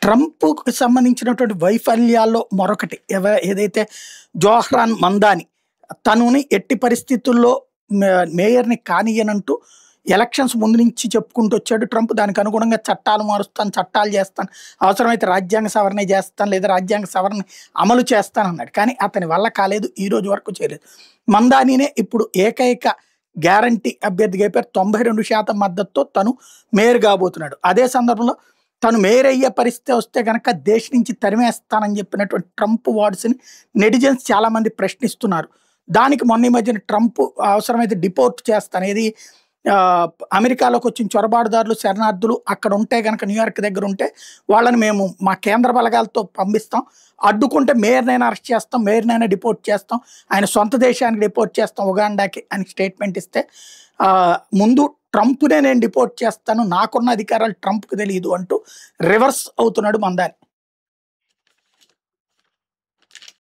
ట్రంప్‌కి సంబంధించినటువంటి వైఫల్యాల్లో మరొకటి ఏదైతే జోహ్రాన్ మందాని తనుని ఎట్టి పరిస్థితుల్లో మేయర్‌ని కానియ్యనంటూ ఎలక్షన్స్ ముందు నుంచి చెప్పుకుంటూ వచ్చాడు ట్రంప్. దానికి అనుగుణంగా చట్టాలు మారుస్తాను, చట్టాలు చేస్తాను, అవసరమైతే రాజ్యాంగ సవరణ చేస్తాను, లేదా రాజ్యాంగ సవరణ అమలు చేస్తానన్నాడు. కానీ అతని వల్ల కాలేదు, ఈ రోజు వరకు చేయలేదు. మందానినే ఇప్పుడు ఏకైక గ్యారంటీ అభ్యర్థిగా అయిపోయారు. 92% మద్దతుతో తను మేయర్ కాబోతున్నాడు. అదే సందర్భంలో తను మేయర్ అయ్యే పరిస్థితి వస్తే కనుక దేశ నుంచి తరిమేస్తానని చెప్పినటువంటి ట్రంప్ వార్డ్స్ని నెటిజన్స్ చాలామంది ప్రశ్నిస్తున్నారు. దానికి మొన్న ఈ మధ్యన ట్రంప్ అవసరమైతే డిపోర్ట్ చేస్తాను, ఏది అమెరికాలోకి వచ్చిన చొరబాటుదారులు శరణార్థులు అక్కడ ఉంటే కనుక న్యూయార్క్ దగ్గర ఉంటే వాళ్ళని మేము మా కేంద్ర బలగాలతో పంపిస్తాం, అడ్డుకుంటే మేయర్నైనా అరెస్ట్ చేస్తాం, మేయర్నైనా డిపోర్ట్ చేస్తాం, ఆయన సొంత దేశానికి డిపోర్ట్ చేస్తాం ఉగాండాకి అని స్టేట్మెంట్ ఇస్తే ముందు ట్రంప్నే నేను డిపోర్ట్ చేస్తాను, నాకున్న అధికారాలు ట్రంప్కి తెలియదు అంటూ రివర్స్ అవుతున్నాడు మందాని.